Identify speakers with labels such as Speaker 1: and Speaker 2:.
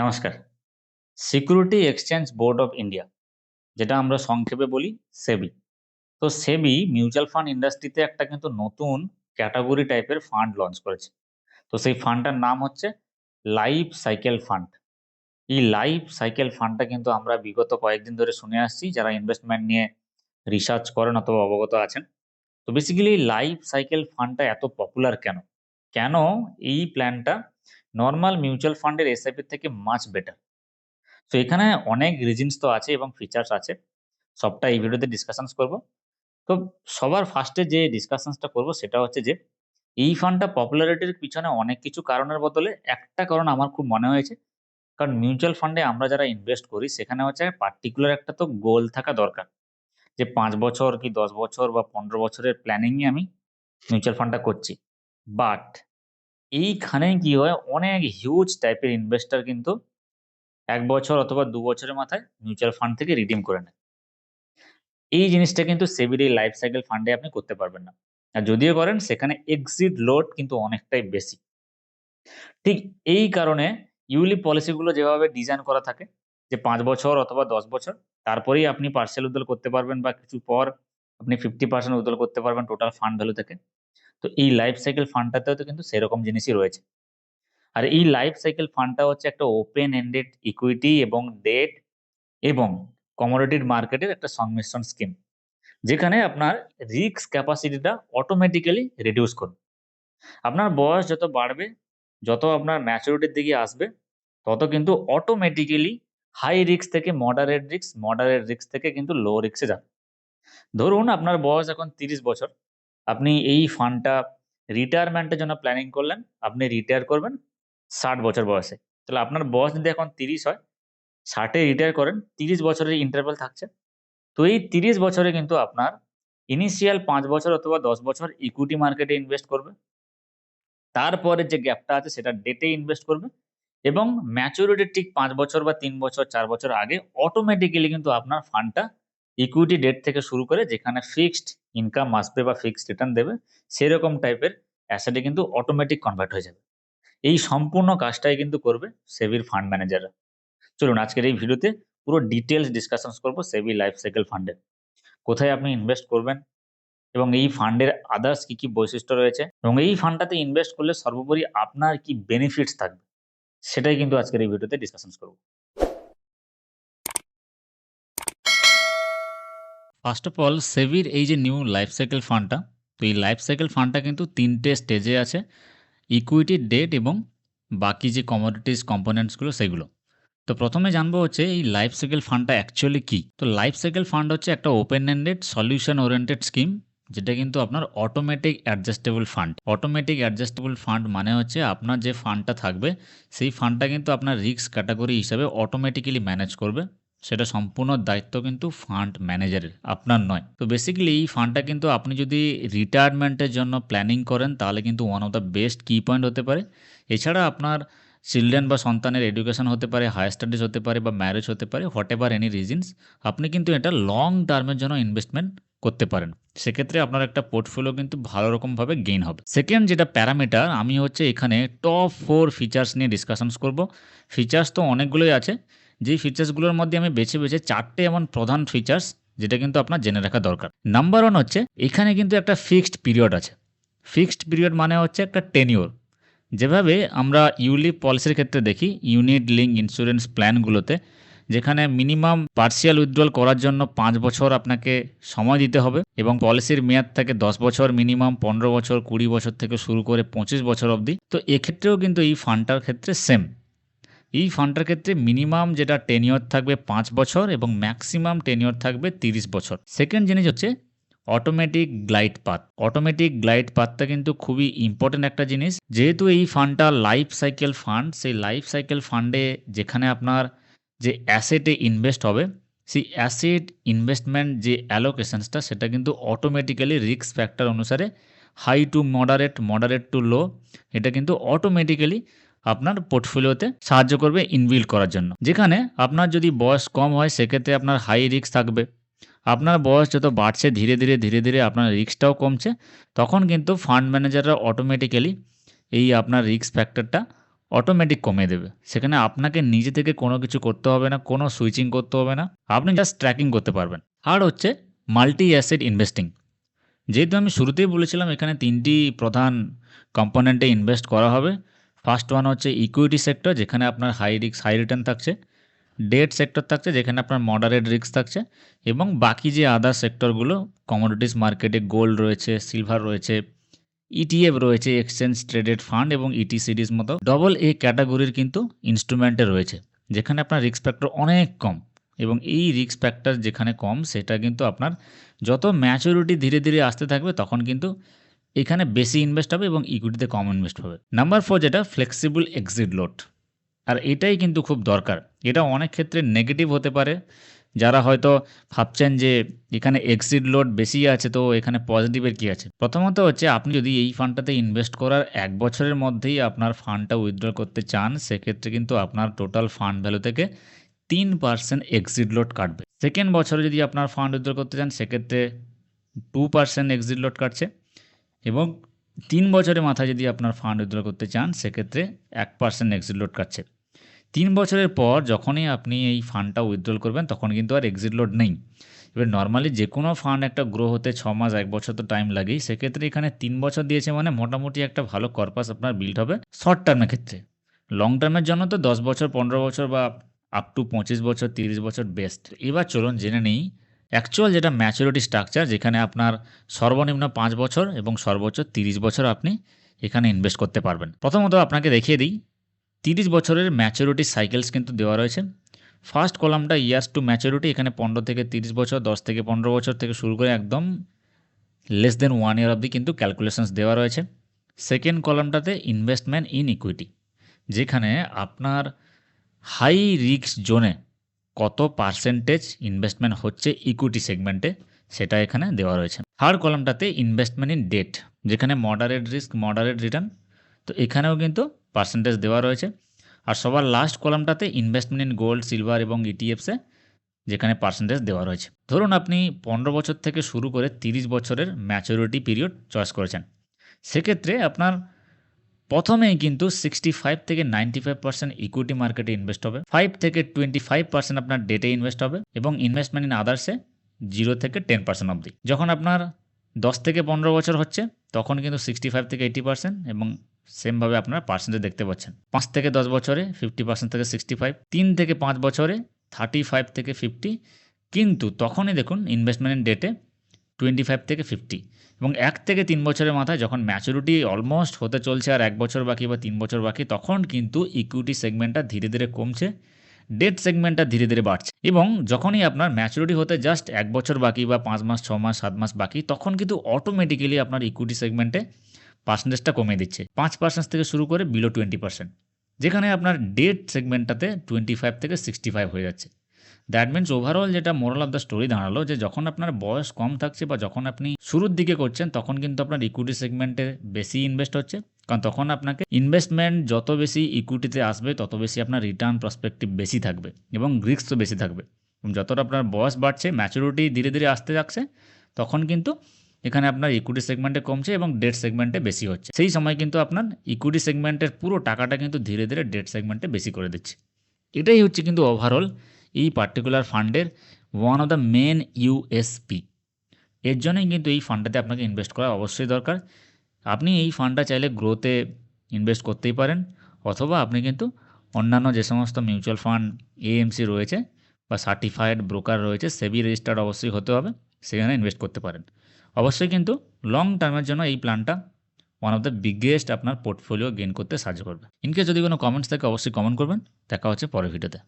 Speaker 1: নমস্কার। Security exchange board of India, যেটা আমরা সংক্ষেপে বলি সেবি। তো সেবি মিউচুয়াল ফান্ড ইন্ডাস্ট্রিতে একটা কিন্তু নতুন ক্যাটাগরি টাইপের ফান্ড লঞ্চ করেছে। তো সেই ফান্ডটার নাম হচ্ছে লাইফ সাইকেল ফান্ড। এই লাইফ সাইকেল ফান্ডটা কিন্তু আমরা বিগত কয়েকদিন ধরে শুনে আসছি, যারা ইনভেস্টমেন্ট নিয়ে রিসার্চ করেন অথবা অবগত আছেন। তো বেসিক্যালি লাইফ সাইকেল ফান্ডটা এত পপুলার কেন? কেন এই প্ল্যানটা নরমাল মিউচুয়াল ফান্ডের এসআইপি থেকে মাচ বেটার? তো এখানে অনেক রিজনস তো আছে এবং ফিচার্স আছে। সবটা এই ভিডিওতে ডিসকাশনস করব। তো সবার ফার্স্টে যে ডিসকাশনসটা করব সেটা হচ্ছে যে এই ফান্ডটা পপুলারিটির পিছনে অনেক কিছু কারণের বদলে একটা কারণ আমার খুব মনে হয়েছে। কারণ মিউচুয়াল ফান্ডে আমরা যারা ইনভেস্ট করি সেখানে হচ্ছে পার্টিকুলার একটা তো গোল থাকা দরকার। যে ৫ বছর কি ১০ বছর বা ১৫ বছরের প্ল্যানিং নিয়ে আমি মিউচুয়াল ফান্ডটা করছি। বাট এইখানে কি হয়, অনেক হিউজ টাইপের ইনভেস্টর কিন্তু ১ বছর অথবা ২ বছরের মাথায় মিউচুয়াল ফান্ড থেকে রিডিম করে নেয়। এই জিনিসটা কিন্তু সেবির এই লাইফ সাইকেল ফান্ডে আপনি করতে পারবেন না। আর যদিও করেন সেখানে এক্সিট লোড কিন্তু অনেকটাই বেশি। ঠিক এই কারণে ইউলিপ পলিসিগুলো যেভাবে ডিজাইন করা থাকে যে ৫ বছর অথবা ১০ বছর, তারপরেই আপনি পার্সিয়াল উইথড্রল করতে পারবেন বা কিছু পর আপনি 50% উইথড্রল করতে পারবেন টোটাল ফান্ড ভ্যালু থেকে। তো এই লাইফ সাইকেল ফান্ডটাতেও তো কিন্তু সেরকম জিনিসই রয়েছে। আর এই লাইফ সাইকেল ফান্ডটা হচ্ছে একটা ওপেন এন্ডেড ইকুইটি এবং ডেট এবং কমোডিটির মার্কেটের একটা সংমিশ্রণ স্কিম। যেখানে আপনার রিস্ক ক্যাপাসিটিটা অটোমেটিক্যালি রিডিউস করবে। আপনার বয়স যত বাড়বে, যত আপনার ম্যাচুরিটির দিকে আসবে, তত কিন্তু অটোমেটিক্যালি হাই রিস্ক থেকে মডারেট রিস্ক, মডারেট রিস্ক থেকে কিন্তু লো রিস্কে যাবে। ধরুন আপনার বয়স এখন ৩০ বছর, আপনি এই ফান্ডটা রিটায়ারমেন্টের জন্য প্ল্যানিং করলেন, আপনি রিটায়ার করবেন ৬০ বছর বয়সে। তাহলে আপনার বয়স যদি এখন ৩০ হয়, ৬০ এ রিটায়ার করেন, ৩০ বছরের ইন্টারভ্যাল থাকছে। তো এই ৩০ বছরে কিন্তু আপনার ইনিশিয়াল ৫ বছর অথবা ১০ বছর ইকুইটি মার্কেটে ইনভেস্ট করবে। তারপরে যে গ্যাপটা আছে সেটা ডেটে ইনভেস্ট করবে এবং ম্যাচুরিটির ঠিক ৫ বছর বা ৩ বছর ৪ বছর আগে অটোমেটিক্যালি কিন্তু আপনার ফান্ডটা ইকুইটি ডেট থেকে শুরু করে যেখানে ফিক্সড ইনকাম আসবে বা ফিক্সড রিটার্ন দেবে, সেরকম টাইপের অ্যাসেটে কিন্তু অটোমেটিক কনভার্ট হয়ে যাবে। এই সম্পূর্ণ কাজটাই কিন্তু করবে সেবির ফান্ড ম্যানেজাররা। চলুন আজকের এই ভিডিওতে পুরো ডিটেইলস ডিসকাশনস করব সেবি লাইফ সাইকেল ফান্ডের। কোথায় আপনি ইনভেস্ট করবেন এবং এই ফান্ডের আদার্স কি বৈশিষ্ট্য রয়েছে এবং এই ফান্ডটাতে ইনভেস্ট করলে সর্বোপরি আপনার কি বেনিফিটস থাকবে, সেটাই কিন্তু আজকের এই ভিডিওতে ডিসকাশনস করব। ফার্স্ট অফ অল সেভির এই যে নিউ লাইফ সাইকেল ফান্ডটা, তো এই লাইফ সাইকেল ফান্ডটা কিন্তু ৩টে স্টেজে আছে। ইকুইটি, ডেট এবং বাকি যে কমোডিটিস কম্পোনেন্টসগুলো সেগুলো। তো প্রথমে জানবো হচ্ছে এই লাইফ সাইকেল ফান্ডটা অ্যাকচুয়ালি কি? তো লাইফ সাইকেল ফান্ড হচ্ছে একটা open ended solution oriented scheme, যেটা কিন্তু আপনার automatic adjustable fund. Automatic adjustable fund মানে হচ্ছে আপনার যে ফান্ডটা থাকবে সেই ফান্ডটা কিন্তু আপনার রিস্ক ক্যাটাগরি হিসাবে অটোমেটিক্যালি ম্যানেজ করবে। সেটা সম্পূর্ণ দায়িত্ব কিন্তু ফান্ড ম্যানেজারের, আপনার নয়। তো বেসিক্যালি এই ফান্ডটা কিন্তু আপনি যদি রিটায়ারমেন্টের জন্য প্ল্যানিং করেন তাহলে কিন্তু ওয়ান অফ দ্য বেস্ট কি পয়েন্ট হতে পারে। এছাড়া আপনার চিলড্রেন বা সন্তানের এডুকেশন হতে পারে, হায়ার স্টাডিজ হতে পারে বা ম্যারেজ হতে পারে, হোয়াট এভার এনি রিজনস, আপনি কিন্তু এটা লং টার্মের জন্য ইনভেস্টমেন্ট করতে পারেন। সেক্ষেত্রে আপনার একটা পোর্টফোলিও কিন্তু ভালো রকমভাবে গেইন হবে। সেকেন্ড যেটা প্যারামিটার, আমি হচ্ছে এখানে টপ 4 ফিচার্স নিয়ে ডিসকাশনস করব। ফিচার্স তো অনেকগুলোই আছে, যেই ফিচার্সগুলোর মধ্যে আমি বেছে 4টে এমন প্রধান ফিচার্স যেটা কিন্তু আপনার জেনে রাখা দরকার। নাম্বার 1 হচ্ছে এখানে কিন্তু একটা ফিক্সড পিরিয়ড আছে। ফিক্সড পিরিয়ড মানে হচ্ছে একটা টেনিওর। যেভাবে আমরা ইউলিপ পলিসির ক্ষেত্রে দেখি ইউনিট লিঙ্ক ইন্স্যুরেন্স প্ল্যানগুলোতে, যেখানে মিনিমাম পার্সিয়াল উইথড্রল করার জন্য ৫ বছর আপনাকে সময় দিতে হবে এবং পলিসির মেয়াদ থাকে ১০ বছর মিনিমাম, ১৫ বছর, ২০ বছর থেকে শুরু করে ২৫ বছর অবধি। তো এক্ষেত্রেও কিন্তু এই ফান্ডটার ক্ষেত্রে সেম। এই ফান্ডটার ক্ষেত্রে মিনিমাম যেটা টেনিওর থাকবে ৫ বছর এবং ম্যাক্সিমাম টেনিওর থাকবে ৩০ বছর। সেকেন্ড জিনিস হচ্ছে automatic glide path. Automatic glide পাথটা কিন্তু খুবই ইম্পর্টেন্ট একটা জিনিস। যেহেতু এই ফান্ডটা লাইফ সাইকেল ফান্ড, সেই লাইফ সাইকেল ফান্ডে যেখানে আপনার যে অ্যাসেটে ইনভেস্ট হবে, সেই অ্যাসেট ইনভেস্টমেন্ট যে অ্যালোকেশনসটা সেটা কিন্তু অটোমেটিক্যালি রিস্ক ফ্যাক্টর অনুসারে high to moderate, moderate to low, এটা কিন্তু অটোমেটিক্যালি আপনার পোর্টফোলিওতে সাহায্য করবে ইনবিল্ড করার জন্য। যেখানে আপনার যদি বয়স কম হয় সেক্ষেত্রে আপনার হাই রিস্ক থাকবে। আপনার বয়স যত বাড়ছে ধীরে ধীরে আপনার রিস্কটাও কমছে, তখন কিন্তু ফান্ড ম্যানেজাররা অটোমেটিক্যালি এই আপনার রিস্ক ফ্যাক্টরটা অটোমেটিক কমিয়ে দেবে। সেখানে আপনাকে নিজে থেকে কোনো কিছু করতে হবে না, কোনো সুইচিং করতে হবে না। আপনি জাস্ট ট্র্যাকিং করতে পারবেন। আর হচ্ছে মাল্টি অ্যাসেট ইনভেস্টিং। যেহেতু আমি শুরুতেই বলেছিলাম এখানে ৩ টি প্রধান কম্পোনেন্টে ইনভেস্ট করা হবে। ফার্স্ট ওয়ান হচ্ছে ইকুইটি সেক্টর, যেখানে আপনার হাই রিস্ক হাই রিটার্ন থাকছে। ডেট সেক্টর থাকছে, যেখানে আপনার মডারেট রিস্ক থাকছে, এবং বাকি যে আদার সেক্টরগুলো কমোডিটিস মার্কেটে গোল্ড রয়েছে, সিলভার রয়েছে, ইটিএফ রয়েছে, এক্সচেঞ্জ ট্রেডেড ফান্ড এবং ইটিসিডির মতো ডবল এ ক্যাটাগরির কিন্তু ইনস্ট্রুমেন্টে রয়েছে, যেখানে আপনার রিস্ক ফ্যাক্টর অনেক কম। এবং এই রিস্ক ফ্যাক্টর যেখানে কম, সেটা কিন্তু আপনার যত ম্যাচুরিটি ধীরে ধীরে আসতে থাকবে তখন কিন্তু এখানে বেশি ইনভেস্ট হবে এবং ইকুইটিতে কম ইনভেস্ট হবে। নাম্বার 4 যেটা ফ্লেক্সিবল এক্সিট লোড, আর এটাই কিন্তু খুব দরকার। এটা অনেক ক্ষেত্রে নেগেটিভ হতে পারে। যারা হয়তো ভাবছেন যে এখানে এক্সিট লোড বেশি আছে, তো এখানে পজিটিভের কী আছে? প্রথমত হচ্ছে আপনি যদি এই ফান্ডটাতে ইনভেস্ট করার ১ বছরের মধ্যেই আপনার ফান্ডটা উইথড্র করতে চান, সেক্ষেত্রে কিন্তু আপনার টোটাল ফান্ড ভ্যালু থেকে 3% এক্সিট লোড কাটবে। সেকেন্ড বছরে যদি আপনার ফান্ড উইথড্র করতে চান, সেক্ষেত্রে 2% এক্সিট লোড কাটছে, এবং ৩ বছরের মাথায় যদি আপনার ফান্ড উইথড্র করতে চান, সেক্ষেত্রে 1% এক্সিট লোড কাটছে। ৩ বছরের পর যখনই আপনি এই ফান্ডটা উইথড্রল করবেন, তখন কিন্তু আর এক্সিট লোড নেই। এবার নরমালি যে কোনো ফান্ড একটা গ্রো হতে ৬ মাস ১ বছর তো টাইম লাগেই। সেক্ষেত্রে এখানে ৩ বছর দিয়েছে মানে মোটামুটি একটা ভালো কর্পাস আপনার বিল্ড হবে শর্ট টার্মের ক্ষেত্রে। লং টার্মের জন্য তো ১০ বছর, ১৫ বছর বা আপ টু ২৫ বছর, ৩০ বছর বেস্ট। এবার চলুন জেনে নিই অ্যাকচুয়াল যেটা ম্যাচুরিটি স্ট্রাকচার, যেখানে আপনার সর্বনিম্ন ৫ বছর এবং সর্বোচ্চ ৩০ বছর আপনি এখানে ইনভেস্ট করতে পারবেন। প্রথমত আপনাকে দেখিয়ে দিই ৩০ বছরের ম্যাচুরিটি সাইকেলস কিন্তু দেওয়া রয়েছে। ফার্স্ট কলামটা ইয়ার্স টু ম্যাচুরিটি, এখানে ১৫ থেকে ৩০ বছর, ১০ থেকে ১৫ বছর থেকে শুরু করে একদম লেস দেন 1 ইয়ার অবধি কিন্তু ক্যালকুলেশনস দেওয়া রয়েছে। সেকেন্ড কলামটাতে ইনভেস্টমেন্ট ইন ইকুইটি, যেখানে আপনার হাই রিস্ক জোনে কত পার্সেন্টেজ ইনভেস্টমেন্ট হচ্ছে ইকুইটি সেগমেন্টে, সেটা এখানে দেওয়া রয়েছে। থার্ড কলামটাতে ইনভেস্টমেন্ট ইন ডেট, যেখানে মডারেট রিস্ক মডারেট রিটার্ন, তো এখানেও কিন্তু পার্সেন্টেজ দেওয়া রয়েছে। আর সবার লাস্ট কলামটাতে ইনভেস্টমেন্ট ইন গোল্ড, সিলভার এবং ইটিএফসে, যেখানে পার্সেন্টেজ দেওয়া রয়েছে। ধরুন আপনি ১৫ বছর থেকে শুরু করে ৩০ বছরের ম্যাচুরিটি পিরিয়ড চয়েস করেছেন, সেক্ষেত্রে আপনার প্রথমেই কিন্তু 65 থেকে 95% ইকুইটি মার্কেটে ইনভেস্ট হবে, 5 থেকে 25% আপনার ডেটে ইনভেস্ট হবে, এবং ইনভেস্টমেন্ট ইন আদার্সে 0 থেকে 10% অবধি। যখন আপনার ১০ থেকে ১৫ বছর হচ্ছে, তখন কিন্তু 65 থেকে 80%, এবং সেমভাবে আপনার পার্সেন্টেজ দেখতে পাচ্ছেন। ৫ থেকে ১০ বছরে 50% থেকে 65, ৩ থেকে ৫ বছরে 35 থেকে 50, কিন্তু তখনই দেখুন ইনভেস্টমেন্ট ইন ডেটে 25 থেকে 50, এবং ১ থেকে ৩ বছরের মাথায় যখন ম্যাচুরিটি অলমোস্ট হতে চলছে আর ১ বছর বাকি বা ৩ বছর বাকি, তখন কিন্তু ইকুইটি সেগমেন্টটা ধীরে ধীরে কমছে, ডেট সেগমেন্টটা ধীরে ধীরে বাড়ছে, এবং যখনই আপনার ম্যাচুরিটি হতে জাস্ট ১ বছর বাকি বা ৫ মাস, ৬ মাস, ৭ মাস বাকি, তখন কিন্তু অটোমেটিক্যালি আপনার ইকুইটি সেগমেন্টে পার্সেন্টেজটা কমিয়ে দিচ্ছে ৫% থেকে শুরু করে বিলো 20%, যেখানে আপনার ডেট সেগমেন্টটাতে 25 থেকে 65 হয়ে যাচ্ছে। দ্যাট মিনস ওভারঅল যেটা মোরাল অফ দ্য স্টোরি দাঁড়ালো, যে যখন আপনার বয়স কম থাকছে বা যখন আপনি শুরুর দিকে করছেন, তখন কিন্তু আপনার ইকুইটি সেগমেন্টে বেশি ইনভেস্ট হচ্ছে, কারণ তখন আপনাকে ইনভেস্টমেন্ট যত বেশি ইকুইটিতে আসবে, তত বেশি আপনার রিটার্ন প্রসপেক্টিভ বেশি থাকবে এবং রিস্কও বেশি থাকবে। এবং যতটা আপনার বয়স বাড়ছে, ম্যাচুরিটি ধীরে ধীরে আসতে যাচ্ছে, তখন কিন্তু এখানে আপনার ইকুইটি সেগমেন্টে কমছে এবং ডেট সেগমেন্টে বেশি হচ্ছে। সেই সময় কিন্তু আপনার ইকুইটি সেগমেন্টের পুরো টাকাটা কিন্তু ধীরে ধীরে ডেট সেগমেন্টে বেশি করে দিচ্ছে। এটাই হচ্ছে কিন্তু ওভারঅল এই পার্টিকুলার ফান্ডের one of the main USP. এর জন্যই কিন্তু এই ফান্ডটাতে আপনাকে ইনভেস্ট করা অবশ্যই দরকার। আপনি এই ফান্ডটা চাইলে গ্রোতে ইনভেস্ট করতেই পারেন, অথবা আপনি কিন্তু অন্যান্য যে সমস্ত মিউচুয়াল ফান্ড এএমসি রয়েছে বা সার্টিফাইড ব্রোকার রয়েছে, সেবি রেজিস্টার্ড অবশ্যই হতে হবে, সেখানে ইনভেস্ট করতে পারেন। অবশ্যই কিন্তু লং টার্মের জন্য এই প্ল্যানটা ওয়ান অফ দ্য বিগেস্ট আপনার পোর্টফোলিও গেইন করতে সাহায্য করবে। ইনকেস যদি কোনো কমেন্টস থাকে, অবশ্যই কমেন্ট করবেন। দেখা হচ্ছে পরের ভিডিওতে।